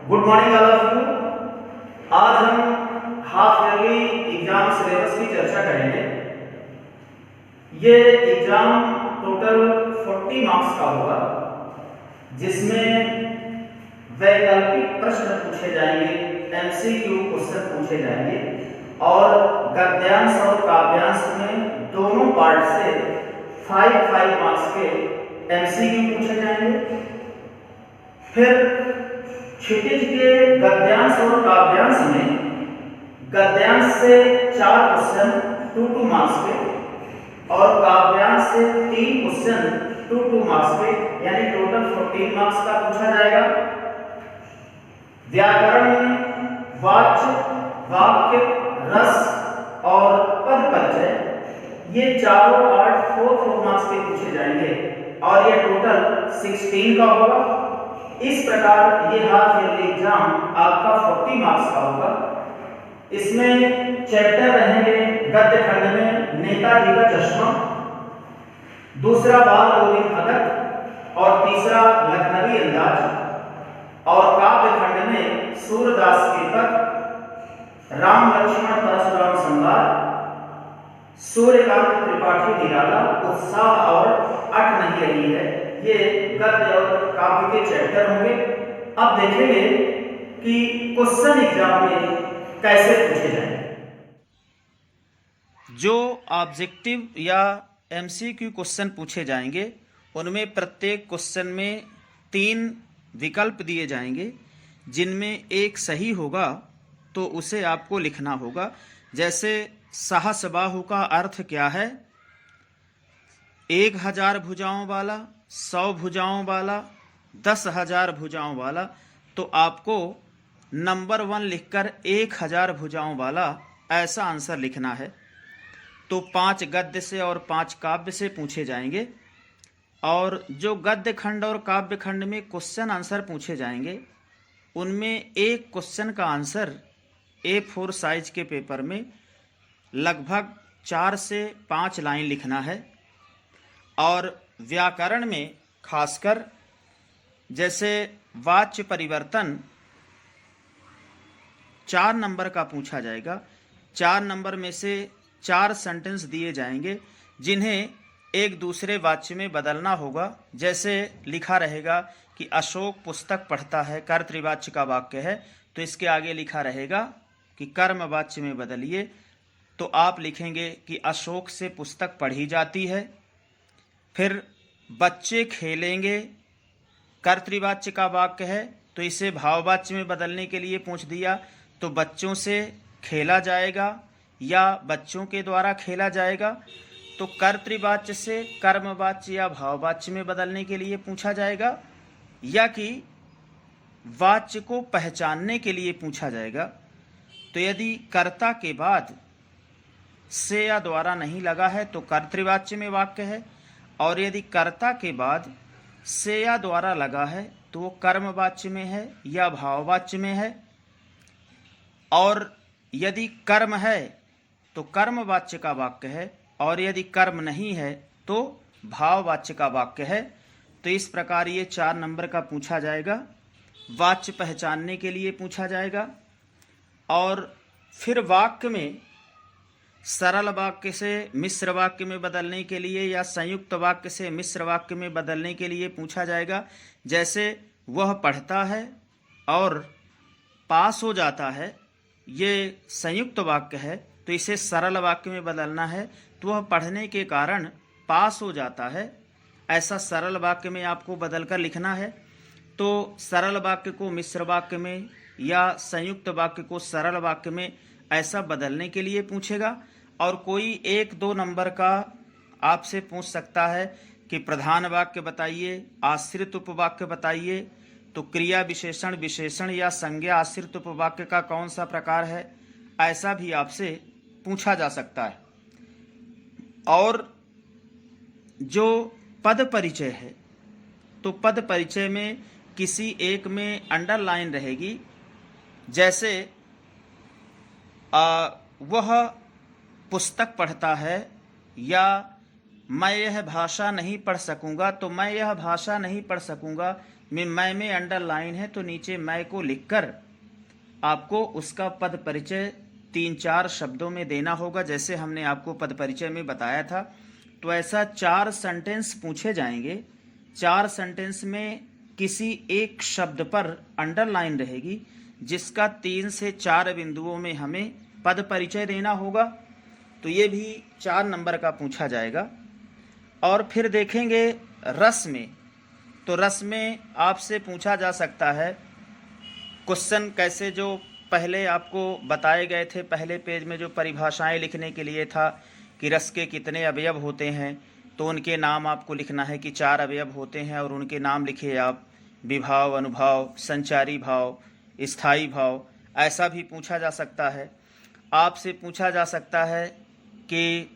Good morning all of you. आज हम half yearly exam syllabus की चर्चा करेंगे। ये एग्जाम टोटल 40 मार्क्स का होगा, जिसमें वैकल्पिक प्रश्न पूछे जाएंगे, एमसीक्यू क्वेश्चन पूछे जाएंगे और गद्यांश और काव्यांश में दोनों पार्ट से 5 मार्क्स के एमसीक्यू पूछे जाएंगे। फिर क्षितिज के गद्यांश और काव्यांश में गद्यांश से 4 क्वेश्चन 2 मार्क्स के और काव्यांश से 3 क्वेश्चन 2 मार्क्स के, यानी टोटल 14 मार्क्स का पूछा जाएगा। व्याकरण में वाच्य, वाक्य, रस और पद परिचय, ये चारों पार्ट 4 मार्क्स के पूछे जाएंगे और ये टोटल 16 का होगा। इस प्रकार ये हाफ ईयरली एग्जाम आपका 40 मार्क्स का होगा। इसमें चैप्टर रहेंगे गद्य खंड में नेताजी का चश्मा, दूसरा बाल गोविंद भगत और तीसरा लखनवी अंदाज, और काव्य खंड में सूरदास के पद, राम लक्ष्मण परशुराम संवाद, सूर्यकांत त्रिपाठी निराला, उत्साह और अट नहीं रही है। ये गद्य और काव्य के चैप्टर होंगे। अब देखेंगे कि क्वेश्चन एग्जाम में कैसे पूछे जाएंगे। जो ऑब्जेक्टिव या एमसीक्यू क्वेश्चन पूछे जाएंगे उनमें प्रत्येक क्वेश्चन में 3 विकल्प दिए जाएंगे, जिनमें एक सही होगा तो उसे आपको लिखना होगा। जैसे सहस्रबाहु का अर्थ क्या है? 1000 भुजाओं वाला, 100 भुजाओं वाला, 10,000 भुजाओं वाला। तो आपको नंबर 1 लिखकर 1000 भुजाओं वाला ऐसा आंसर लिखना है। तो 5 गद्य से और 5 काव्य से पूछे जाएंगे। और जो गद्य खंड और काव्य खंड में क्वेश्चन आंसर पूछे जाएंगे उनमें एक क्वेश्चन का आंसर A4 साइज के पेपर में लगभग 4 से 5 लाइन लिखना है। और व्याकरण में खासकर जैसे वाच्य परिवर्तन 4 नंबर का पूछा जाएगा। 4 नंबर में से 4 सेंटेंस दिए जाएंगे, जिन्हें एक दूसरे वाच्य में बदलना होगा। जैसे लिखा रहेगा कि अशोक पुस्तक पढ़ता है, कर्तृवाच्य का वाक्य है, तो इसके आगे लिखा रहेगा कि कर्म वाच्य में बदलिए। तो आप लिखेंगे कि अशोक से पुस्तक पढ़ी जाती है। फिर बच्चे खेलेंगे, कर्तृवाच्य का वाक्य है, तो इसे भाववाच्य में बदलने के लिए पूछ दिया, तो बच्चों से खेला जाएगा या बच्चों के द्वारा खेला जाएगा। तो कर्तृवाच्य से कर्मवाच्य या भाववाच्य में बदलने के लिए पूछा जाएगा, या कि वाच्य को पहचानने के लिए पूछा जाएगा। तो यदि कर्ता के बाद से या द्वारा नहीं लगा है तो कर्तृवाच्य में वाक्य है, और यदि कर्ता के बाद से या द्वारा लगा है तो वो कर्मवाच्य में है या भाववाच्य में है। और यदि कर्म है तो कर्मवाच्य का वाक्य है, और यदि कर्म नहीं है तो भाववाच्य का वाक्य है। तो इस प्रकार ये 4 नंबर का पूछा जाएगा। वाच्य पहचानने के लिए पूछा जाएगा। और फिर वाक्य में सरल वाक्य से मिश्र वाक्य में बदलने के लिए या संयुक्त वाक्य से मिश्र वाक्य में बदलने के लिए पूछा जाएगा। जैसे वह पढ़ता है और पास हो जाता है, ये संयुक्त वाक्य है, तो इसे सरल वाक्य में बदलना है। तो वह पढ़ने के कारण पास हो जाता है, ऐसा सरल वाक्य में आपको बदलकर लिखना है। तो सरल वाक्य को मिश्र वाक्य में या संयुक्त वाक्य को सरल वाक्य में ऐसा बदलने के लिए पूछेगा। और कोई 1-2 नंबर का आपसे पूछ सकता है कि प्रधान वाक्य बताइए, आश्रित उपवाक्य बताइए। तो क्रिया विशेषण, विशेषण या संज्ञा आश्रित उपवाक्य का कौन सा प्रकार है, ऐसा भी आपसे पूछा जा सकता है। और जो पद परिचय है, तो पद परिचय में किसी एक में अंडरलाइन रहेगी। जैसे वह पुस्तक पढ़ता है, या मैं यह भाषा नहीं पढ़ सकूंगा, तो मैं यह भाषा नहीं पढ़ सकूंगा मैं में अंडरलाइन है तो नीचे मैं को लिखकर आपको उसका पद परिचय 3-4 शब्दों में देना होगा, जैसे हमने आपको पद परिचय में बताया था। तो ऐसा 4 सेंटेंस पूछे जाएंगे। 4 सेंटेंस में किसी एक शब्द पर अंडरलाइन रहेगी, जिसका 3 से 4 बिंदुओं में हमें पद परिचय देना होगा। तो ये भी 4 नंबर का पूछा जाएगा। और फिर देखेंगे रस में। तो रस में आपसे पूछा जा सकता है क्वेश्चन, कैसे जो पहले आपको बताए गए थे पहले पेज में जो परिभाषाएं लिखने के लिए था कि रस के कितने अवयव होते हैं, तो उनके नाम आपको लिखना है कि 4 अवयव होते हैं और उनके नाम लिखिए आप। विभाव, अनुभाव, संचारी भाव, स्थायी भाव। ऐसा भी पूछा जा सकता है। आपसे पूछा जा सकता है कि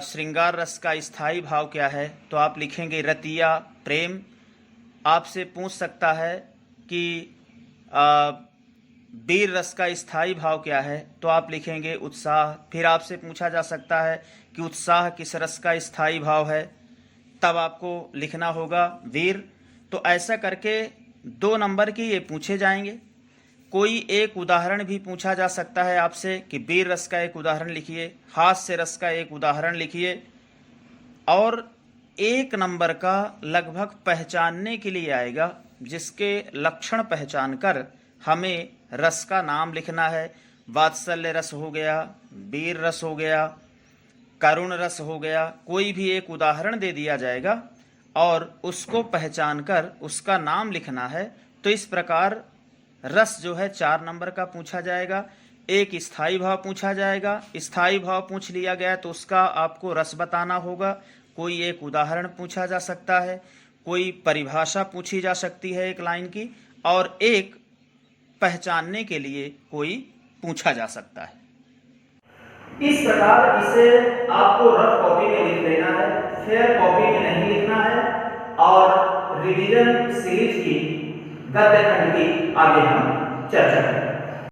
श्रृंगार रस का स्थायी भाव क्या है, तो आप लिखेंगे रतिया, प्रेम। आपसे पूछ सकता है कि वीर रस का स्थायी भाव क्या है, तो आप लिखेंगे उत्साह। फिर आपसे पूछा जा सकता है कि उत्साह किस रस का स्थायी भाव है, तब आपको लिखना होगा वीर। तो ऐसा करके 2 नंबर के ये पूछे जाएंगे। कोई एक उदाहरण भी पूछा जा सकता है आपसे कि वीर रस का एक उदाहरण लिखिए, हास्य रस का एक उदाहरण लिखिए। और 1 नंबर का लगभग पहचानने के लिए आएगा, जिसके लक्षण पहचान कर हमें रस का नाम लिखना है। वात्सल्य रस हो गया, वीर रस हो गया, करुण रस हो गया। कोई भी एक उदाहरण दे दिया जाएगा और उसको पहचान कर उसका नाम लिखना है। तो इस प्रकार रस जो है 4 नंबर का पूछा जाएगा। एक स्थायी भाव पूछा जाएगा। स्थायी भाव पूछ लिया गया तो उसका आपको रस बताना होगा। कोई एक उदाहरण पूछा जा सकता है, कोई परिभाषा पूछी जा सकती है एक लाइन की, और एक पहचानने के लिए कोई पूछा जा सकता है। इस प्रकार इसे आपको रफ कॉपी में लिख लेना है, फेयर कॉपी में नहीं लिखना है। और रिवीजन सीरीज की गद्य खंड की आगे हम चर्चा करेंगे।